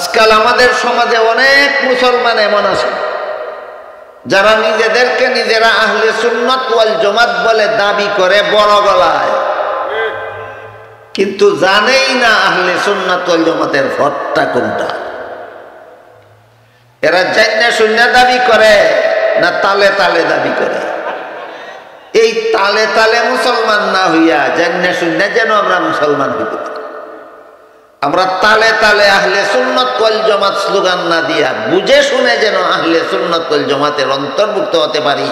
আজকাল আমাদের সমাজে অনেক মুসলমান এমন আছে যারা নিজেদেরকে নিজেরা আহলে সুন্নাত ওয়াল জামাত বলে দাবি করে বড় গলায়, কিন্তু জানেই না আহলে সুন্নাত ওয়াল জামাতের পথটা কোনটা। এরা জান্না শূন্য দাবি করে না তালে তালে দাবি করে। এই তালে তালে মুসলমান না হইয়া জান্না শূন্য যেন আমরা মুসলমান হইতে পারি। আমরা তালে তালে আহলে সুন্নাত ওয়াল জামাত স্লোগান না দিয়া বুঝে শুনে যেন আহলে সুন্নাত ওয়াল জামাতের অন্তর্ভুক্ত হতে পারি,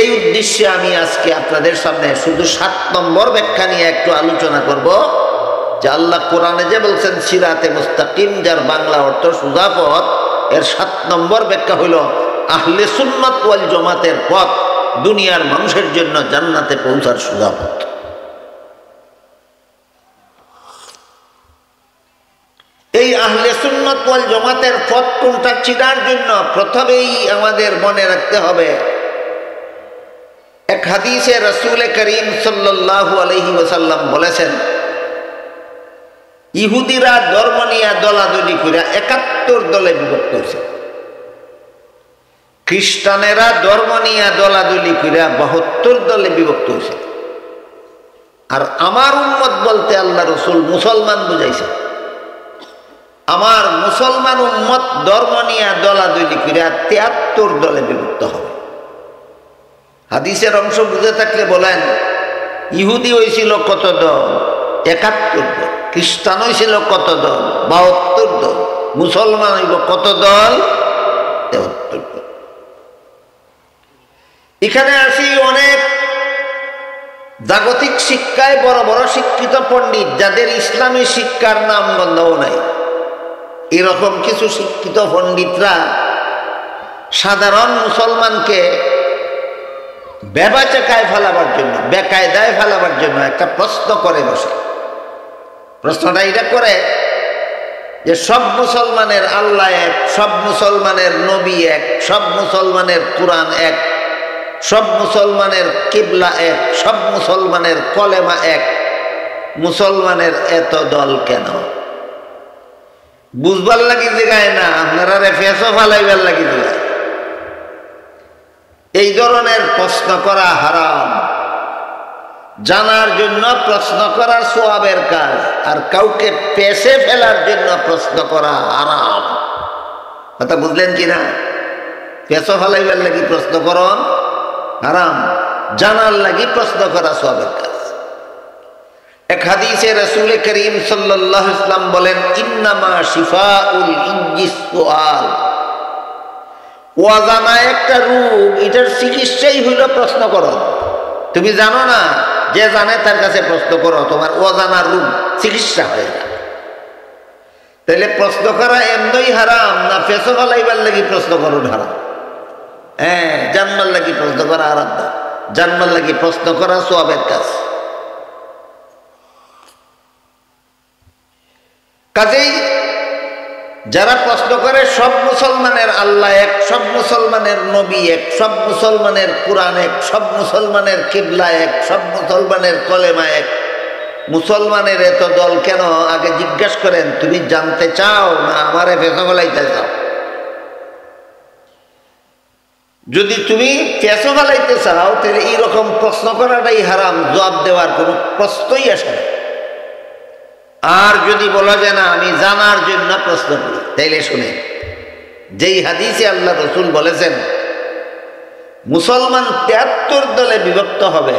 এই উদ্দেশ্যে আমি আজকে আপনাদের সামনে শুধু 7 নম্বর ব্যাখ্যা নিয়ে একটু আলোচনা করব। যে আল্লাহ কোরআনে যে বলছেন সিরাতে মুস্তাকিম, যার বাংলা অর্থ সোজা পথ, এর 7 নম্বর ব্যাখ্যা হইল আহলে সুন্নাত ওয়াল জামাতের পথ দুনিয়ার মানুষের জন্য জান্নাতে পৌঁছার সোজা পথ। এই আহলে সুন্নাত ওয়াল জামাতের পথ কোনটা চিনার জন্য প্রথমেই আমাদের মনে রাখতে হবে, এক হাদিসে রাসূল করিম সাল্লাল্লাহু আলাইহি ওয়াসাল্লাম বলেছেন, ইহুদিরা ধর্ম নিয়ে দলাদলি করে 71 দলে বিভক্ত হয়েছে, খ্রিস্টানেরা ধর্ম নিয়ে দলাদলি করে 72 দলে বিভক্ত হয়েছে। আর আমার উম্মত বলতে আল্লাহ রসুল মুসলমান বুঝাইছে। আমার মুসলমান উম্মত ধর্ম নিয়ে দলাদলি করে 73 দলে বিভক্ত হবে। হাদিসের অংশ বুঝে থাকলে বলেন, ইহুদি হয়েছিল কত দল? 71 দল। খ্রিস্টান হয়েছিল কত দল? 72 দল। মুসলমান হইব কত দল? 73 দল। এখানে আসি অনেক জাগতিক শিক্ষায় বড় বড় শিক্ষিত পণ্ডিত, যাদের ইসলামী শিক্ষার নাম গন্ধও নাই, এরকম কিছু শিক্ষিত পণ্ডিতরা সাধারণ মুসলমানকে বেবাচাকায় ফেলাবার জন্য, বেকায়দায় ফেলাবার জন্য একটা প্রশ্ন করে বসে। প্রশ্নটা এটা করে যে সব মুসলমানের আল্লাহ এক, সব মুসলমানের নবী এক, সব মুসলমানের কুরআন এক, সব মুসলমানের কিবলা এক, সব মুসলমানের কলেমা এক, মুসলমানের এত দল কেন? বুঝবার লাগি জায়গায় না, আপনারা রেফেসও ফালাইবার লাগি জায়গায়। এই ধরনের প্রশ্ন করা হারাম। জানার জন্য প্রশ্ন করা সওয়াবের কাজ, আর কাউকে পেছে ফেলার জন্য প্রশ্ন করা হারাম। কথা বুঝলেন কিনা? পেছো ফালাইবার লাগি প্রশ্ন করন হারাম, জানার লাগি প্রশ্ন করা সওয়াবের কাজ। এক হাদিসে রাসূল করিম সাল্লাল্লাহু আলাইহি ওয়াসাল্লাম বলেন, ইন্নামা শিফাউল ইনজিস সুআল। অজানা একটা রোগ, এটার চিকিৎসাই হইল প্রশ্ন করো। তুমি জানো না, যে জানে তার কাছে প্রশ্ন করো, তোমার অজানা রোগ চিকিৎসা হয়ে যাবে। তাহলে প্রশ্ন করা এমনই হারাম না ফেসো ফলাইবার লাগি প্রশ্ন করুন হারাম? হ্যাঁ, জানবার লাগি প্রশ্ন করা হারাম না, জানবার লাগি প্রশ্ন করা সওয়াবের কাজ। কাজেই যারা প্রশ্ন করে সব মুসলমানের আল্লাহ এক, সব মুসলমানের নবী এক, সব মুসলমানের কুরআন এক, সব মুসলমানের কিবলা এক, সব মুসলমানের কলেমা এক, মুসলমানের এত দল কেন? আগে জিজ্ঞাসা করেন, তুমি জানতে চাও না আমারে ফেঁসো ফলাইতে চাও? যদি তুমি ফেঁসো ফলাইতে চাও তাহলে এইরকম প্রশ্ন করাটাই হারাম, জবাব দেওয়ার কোনো প্রশ্নই আসে না। আর যদি বলা যায় না আমি জানার জন্য প্রশ্ন করি, তাইলে শুনে, যেই হাদিসে আল্লাহ রসুল বলেছেন মুসলমান 73 দলে বিভক্ত হবে,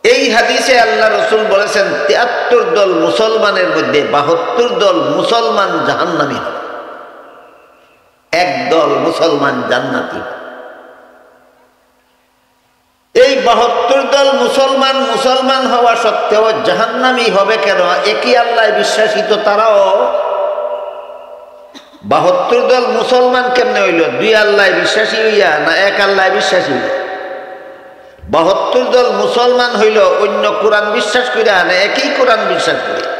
এই হাদিসে আল্লাহ রসুল বলেছেন 73 দল মুসলমানের মধ্যে 72 দল মুসলমান জাহান্নামী হবে, এক দল মুসলমান জান্নাতি। এই 72 দল মুসলমান মুসলমান হওয়া সত্ত্বেও জাহান্নামী হবে কেন? একই আল্লাহ বিশ্বাসী তো তারাও। 72 দল মুসলমান কেমনে হইল? 2 আল্লাহ বিশ্বাসী হইয়া না এক আল্লাহ বিশ্বাসী হইয়া? 72 দল মুসলমান হইল অন্য কোরআন বিশ্বাস করিয়া না একই কোরআন বিশ্বাস করিয়া?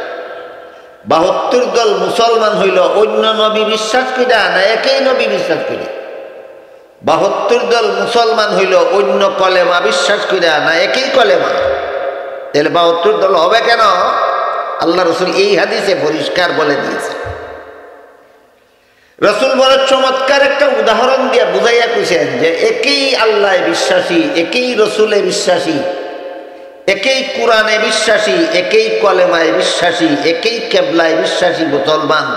72 দল মুসলমান হইল অন্য নবী বিশ্বাস করিয়া না একই নবী বিশ্বাস করিয়া? 72 দল মুসলমান হইল অন্য কলেমা বিশ্বাস করিয়া না একই কলেমা? তাহলে 72 দল হবে কেন? আল্লাহ রসুল এই হাদিসে পরিষ্কার বলে দিয়েছে। রসুল বলে চমৎকার একটা উদাহরণ দিয়ে বুঝাইয়া কইছেন যে একই আল্লাহ বিশ্বাসী, একই রসুলে বিশ্বাসী, একই কোরআনে বিশ্বাসী, একই কলেমায় বিশ্বাসী, একই কেবলায় বিশ্বাসী মুসলমান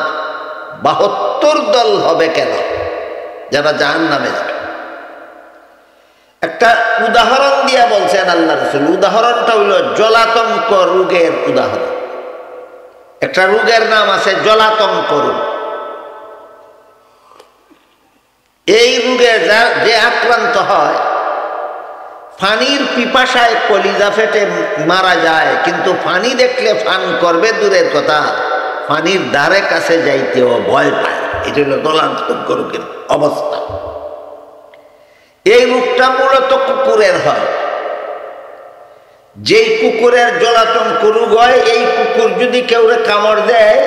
৭২ দল হবে কেন যারা জাহান্নামে যাবে? একটা উদাহরণ দিয়া বলছেন আল্লাহ রসুল। উদাহরণটা হইল জলাতঙ্ক রোগের উদাহরণ। একটা রোগের নাম আছে জলাতঙ্ক রোগ। এই রোগে যে আক্রান্ত হয় পানির পিপাসায় কলিজা ফেটে মারা যায়, কিন্তু পানি দেখলে পান করবে দূরের কথা, পানির ধারে কাছে যাইতেও ভয় পায়। এটা হলো জলাতঙ্ক রোগের অবস্থা। এই রোগটা মূলত কুকুরের হয়। যেই কুকুরের জলাতঙ্ক রোগ হয়, এই কুকুর যদি কেউ কামড় দেয়,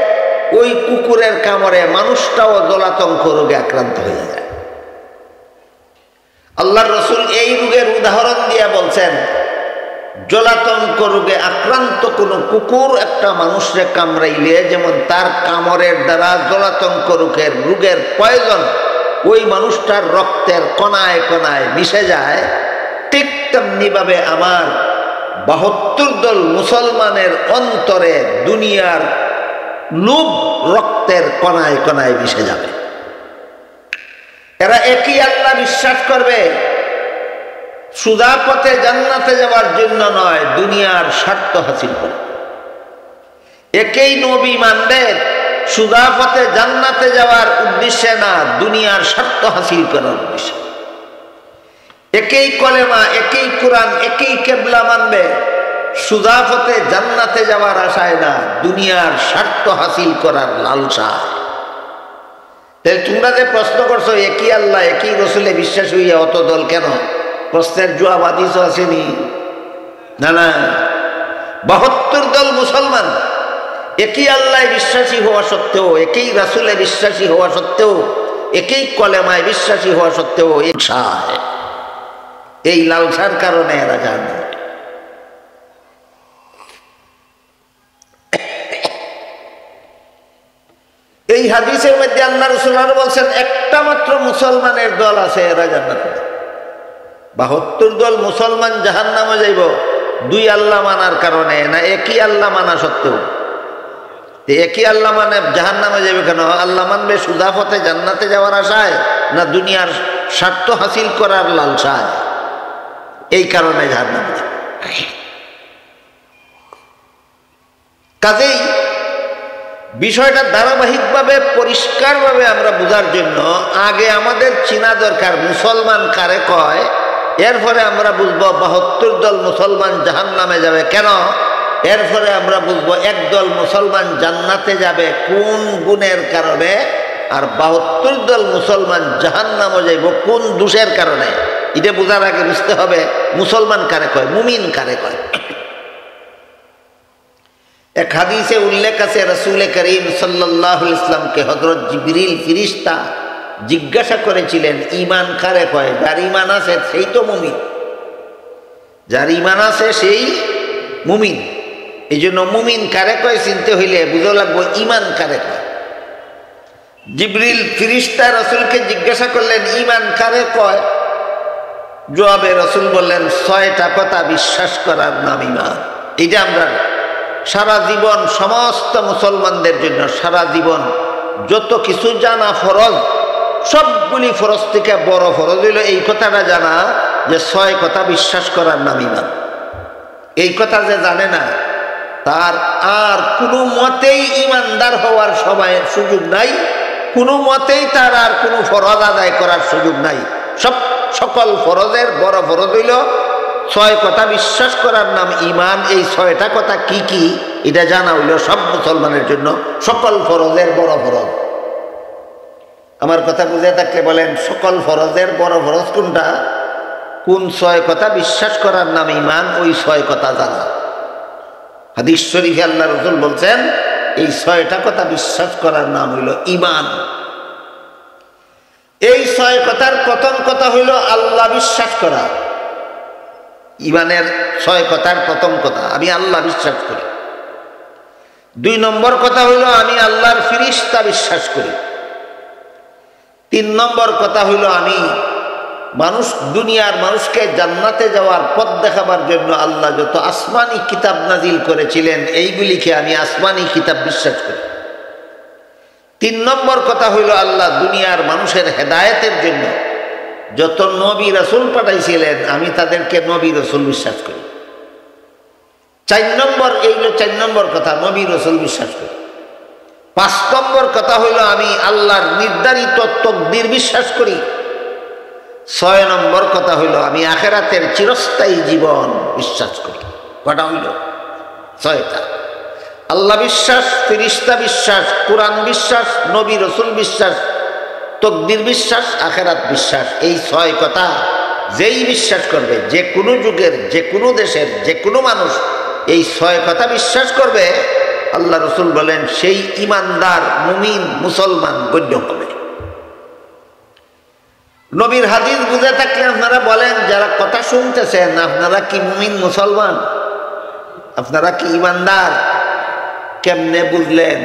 ওই কুকুরের কামড়ে মানুষটাও জলাতঙ্ক রোগে আক্রান্ত হয়ে যায়। আল্লাহ রসুল এই রোগের উদাহরণ দিয়ে বলছেন, জলাতঙ্ক রোগে আক্রান্ত কোন কুকুর একটা মানুষকে কামড়াইলে যেমন তার কামড়ের দ্বারা জলাতঙ্ক রোগের পয়জন ওই মানুষটার রক্তের কণায় কণায় মিশে যায়, ঠিক তেমনি ভাবে আমার ৭২ দল মুসলমানের অন্তরে দুনিয়ার লোভ রক্তের কণায় কণায় মিশে যাবে। এরা একই আল্লাহ বিশ্বাস করবে, সুদা পথে জান্নাতে যাওয়ার জন্য নয়, দুনিয়ার স্বার্থ হাসিল করে। একই নবী মানবে, সুদা পথে জান্নাতে যাওয়ার উদ্দেশ্যে না, দুনিয়ার স্বার্থ হাসিল করার উদ্দেশ্যে। একই কলেমা, একই কোরআন, একই কেবলা মানবে, সুদা পথে জান্নাতে যাওয়ার আশায় না, দুনিয়ার স্বার্থ হাসিল করার লালসায়। তাহলে তোমরা যে প্রশ্ন করছো একই আল্লাহ একই রসুলে বিশ্বাস হইয়া অত দল কেন, প্রশ্নের জবাব হাদিস আসেনি? না না, ৭২ দল মুসলমান একই আল্লাহ বিশ্বাসী হওয়া সত্ত্বেও, একই রাসূলে বিশ্বাসী হওয়া সত্ত্বেও, একই কলেমায় বিশ্বাসী হওয়া সত্ত্বেও এই লালসার কারণে এরা জানে। এই হাদিসের মধ্যে আল্লাহ রাসূল বলছেন একটা মাত্র মুসলমানের দল আছে, এরা জান্নাতে। ৭২ দল মুসলমান জাহান্নামে যাইব দুই আল্লাহ মানার কারণে না, একই আল্লাহ মানা সত্ত্বেও? একই আল্লাহ মানে জাহান্নামে যাবে কেন? আল্লাহ মানবে সুদা পথে জান্নাতে যাওয়ার আশায় না দুনিয়ার স্বার্থ হাসিল করার লালসায়? এই কারণে জাহান্নামে যাবে। কাজেই বিষয়টা ধারাবাহিকভাবে পরিষ্কারভাবে আমরা বোঝার জন্য আগে আমাদের চিনা দরকার মুসলমান কারে কয়, এরপরে আমরা বুঝবো ৭২ দল মুসলমান জাহান্নামে যাবে কেন, এরপরে আমরা বুঝবো একদল মুসলমান জান্নাতে যাবে কোন গুণের কারণে, আর ৭২ দল মুসলমান জাহান্নামে যাইব কোন দোষের কারণে। এটা বোঝার আগে বুঝতে হবে মুসলমান কারে কয়, মুমিন কারে কয়। এক হাদিসে উল্লেখ আছে রাসূল করিম সাল্লাল্লাহু আলাইহি ওয়াসাল্লামকে হযরত জিবরিল ফেরেশতা জিজ্ঞাসা করেছিলেন ঈমান কারে কয়? যার ঈমান আছে সেই তো মুমিন, যার ঈমান আছে সেই মুমিন। এই জন্য মুমিন কারে কয় চিনতে হইলে বুঝা লাগবে ঈমান কারে কয়। জিবরিল ফেরেশতা রাসূলকে জিজ্ঞাসা করলেন ঈমান কারে কয়? জবাবে রাসূল বললেন ৬টা কথা বিশ্বাস করার নাম ঈমান। এটা আমরা সারা জীবন সমস্ত মুসলমানদের জন্য সারা জীবন যত কিছু জানা ফরজ, সবগুলি ফরজ থেকে বড় ফরজ হইল এই কথাটা জানা যে ৬ কথা বিশ্বাস করার নাম ঈমান। এই কথা যে জানে না তার আর কোনো মতেই ঈমানদার হওয়ার সুযোগ নাই, কোনো মতেই তার আর কোনো ফরজ আদায় করার সুযোগ নাই। সকল ফরজের বড় ফরজ হইল ৬ কথা বিশ্বাস করার নাম ঈমান। এই ৬টা কথা কি কি এটা জানা হইল সব মুসলমানের জন্য সকল ফরজের বড় ফরজ। আমার কথা বুঝে থাকলে বলেন সকল ফরজের বড় ফরজ কোনটা? কোন ৬ কথা বিশ্বাস করার নাম ঈমান, ওই ৬ কথা জানা। হাদিস শরীফে আল্লাহ রাসূল বলছেন এই ৬টা কথা বিশ্বাস করার নাম হইল ঈমান। এই ৬ কথার প্রথম কথা হইল আল্লাহ বিশ্বাস করা। ঈমানের ৬ কথার প্রথম কথা আমি আল্লাহ বিশ্বাস করি। দুই নম্বর কথা হইল আমি আল্লাহর ফিরিস্তা বিশ্বাস করি। তিন নম্বর কথা হইল আমি দুনিয়ার মানুষকে জান্নাতে যাওয়ার পথ দেখাবার জন্য আল্লাহ যত আসমানি কিতাব নাজিল করেছিলেন এইগুলিকে আমি আসমানি কিতাব বিশ্বাস করি। তিন নম্বর কথা হইল আল্লাহ দুনিয়ার মানুষের হেদায়েতের জন্য যত নবী রাসূল পাঠাইছিলেন আমি তাদেরকে নবী রাসূল বিশ্বাস করি। চার নম্বর কথা নবী রাসূল বিশ্বাস করি। পাঁচ নম্বর কথা হইল আমি আল্লাহর নির্ধারিত তকদির বিশ্বাস করি। ছয় নম্বর কথা হইল আমি আখিরাতের চিরস্থায়ী জীবন বিশ্বাস করি। কটা হইল? ছয়টা। আল্লাহ বিশ্বাস, ফেরেশতা বিশ্বাস, কোরআন বিশ্বাস, নবী রাসূল বিশ্বাস, তকদির বিশ্বাস, আখিরাত বিশ্বাস। এই ছয় কথা যেই বিশ্বাস করবে, যে কোনো যুগের, যে কোনো দেশের, যে কোনো মানুষ এই ছয় কথা বিশ্বাস করবে, আল্লাহ রাসূল বলেন সেই ইমানদার মুমিন মুসলমান গণ্য হবে। নবীর হাদিস বুঝে থাকলে আপনারা বলেন, যারা কথা শুনতেছেন, আপনারা কি মুমিন মুসলমান? আপনারা কি ইমানদার? কেমনে বুঝলেন?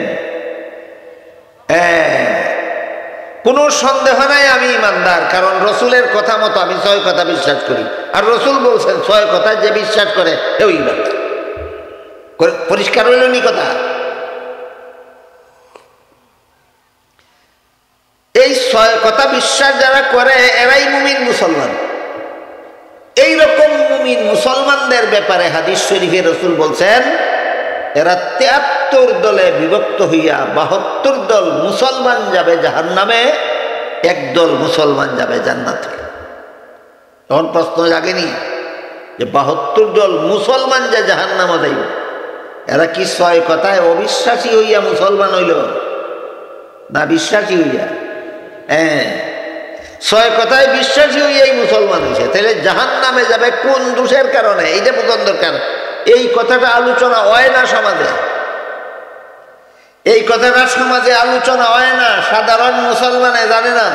কোনো সন্দেহ নাই আমি ইমানদার, কারণ রসুলের কথা মতো আমি ছয় কথা বিশ্বাস করি। আর রসুল বলছেন ছয় কথা যে বিশ্বাস করে এও ইমানদার। পরিষ্কার হইল নি কথা? এই ছয় কথা বিশ্বাস যারা করে এরাই মুমিন মুসলমান। এইরকম মুমিন মুসলমানদের ব্যাপারে হাদিস শরীফে রসুল বলছেন এরা ৭৩ দলে বিভক্ত হইয়া ৭২ দল মুসলমান যাবে জাহান্নামে, একদল মুসলমান যাবে জান্নাতে। তখন প্রশ্ন জাগেনি যে ৭২ দল মুসলমান যে জাহান্নামে যাইব, এরা কি ছয় কথায় অবিশ্বাসী হইয়া মুসলমান হইল না বিশ্বাসী হইয়া? ছয় কথায় বিশ্বাসী হইয়াই মুসলমান হয়েছে। তাহলে জাহান্নামে যাবে কোন দোষের কারণে? এইটা বোঝার দরকার। এই কথাটা আলোচনা হয় না সমাজে, এই কথাটা সমাজে আলোচনা হয় না, সাধারণ মুসলমানে জানে না।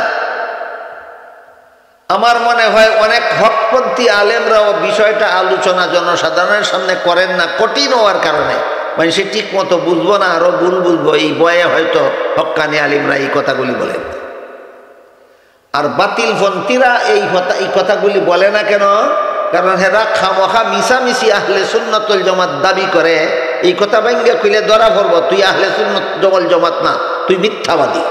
আমার মনে হয় অনেক হকপন্থী আলেমরাও বিষয়টা আলোচনা জনসাধারণের সামনে করেন না, কঠিন হওয়ার কারণে। মানে সে ঠিক মতো বুঝবো না, আরো ভুল বুঝবো, এই বয়ে হয়তো হক্কানি আলিমরা এই কথাগুলি বলেন। আর বাতিলপন্থীরা এই কথাগুলি বলে না কেন? কারণ হেরা খামোখা মিশামিশি আহলে সুন্নাতুল জামাত দাবি করে। এই কথা ভাঙ্গে কইলে ধরা পড়ব, তুই আহলে সুন্নাত ওয়াল জামাত না, তুই মিথ্যাবাদী।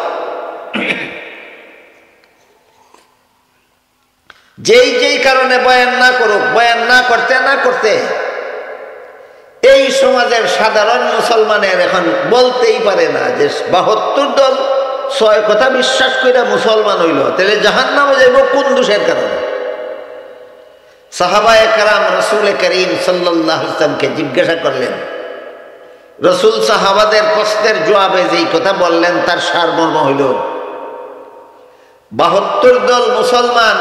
যেই কারণে বয়ান না করুক, বয়ান না করতে এই সমাজের সাধারণ মুসলমানের এখন বলতেই পারে না যে ৭২ দল ছয় কথা বিশ্বাস করে মুসলমান হইল, তাহলে জাহান্নামে যাইব কোন দোষের কারণে? সাহাবায়ে কেরাম রাসূল করিম সাল্লাল্লাহু আলাইহি ওয়াসাল্লামকে জিজ্ঞাসা করলেন। রাসূল সাহাবাদের প্রশ্নের জবাবে যেই কথা বললেন তার সারমর্ম হইল ৭২ দল মুসলমান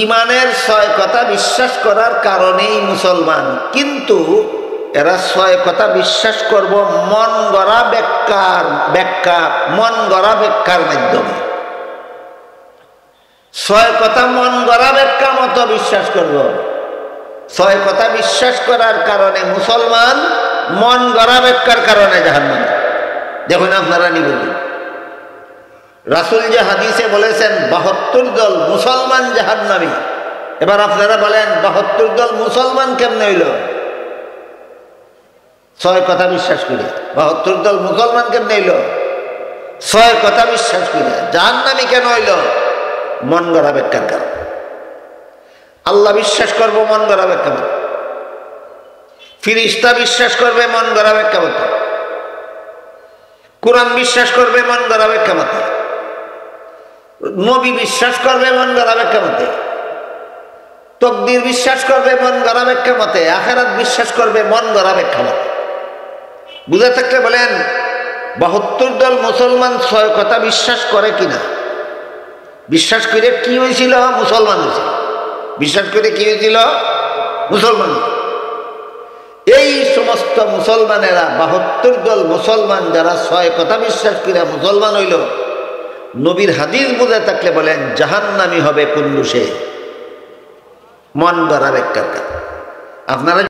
ইমানের ছয় কথা বিশ্বাস করার কারণেই মুসলমান, কিন্তু এরা ছয় কথা বিশ্বাস করব মন গড়া ব্যাখ্যার মাধ্যমে। ছয় কথা মন গড়া ব্যাখ্যা মতো বিশ্বাস করব। ছয় কথা বিশ্বাস করার কারণে মুসলমান, মন গড়া ব্যাখ্যার কারণে জাহান্নামে। দেখুন আপনারা নিবেন, রাসূল যে হাদিসে বলেছেন ৭২ দল মুসলমান জাহান্নামী, এবার আপনারা বলেন ৭২ দল মুসলমান কেমনে হইল? ছয় কথা বিশ্বাস করি। ৭২ দল মুসলমান কেমনে হইল? ছয় কথা বিশ্বাস করি। জাহান্নামী কেন হইল? মন গড়া ব্যাখ্যার কারণ। আল্লাহ বিশ্বাস করবো মন গড়া ব্যাখ্যা মতো, ফেরেশতা বিশ্বাস করবে মন গড়া ব্যাখ্যা মতো, কোরআন বিশ্বাস করবে মন গড়া ব্যাখ্যা মতো, নবী বিশ্বাস করবে মন গড়া ব্যাখ্যা মতে, তকদির বিশ্বাস করবে মন গড়া ব্যাখ্যা মতে, আখিরাত বিশ্বাস করবে মন গড়া ব্যাখ্যা মতে। বুঝে থাকলে বলেন ৭২ দল মুসলমান ছয় কথা বিশ্বাস করে কিনা? বিশ্বাস করে কি হয়েছিল? মুসলমান হয়েছিল। বিশ্বাস করে কি হয়েছিল? মুসলমান। এই সমস্ত মুসলমানেরা ৭২ দল মুসলমান যারা ছয় কথা বিশ্বাস করে মুসলমান হইল, নবীর হাদিস বুঝে থাকলে বলেন জাহান্নামী হবে কোন দোষে? মন গড়া ব্যাখ্যার। আপনারা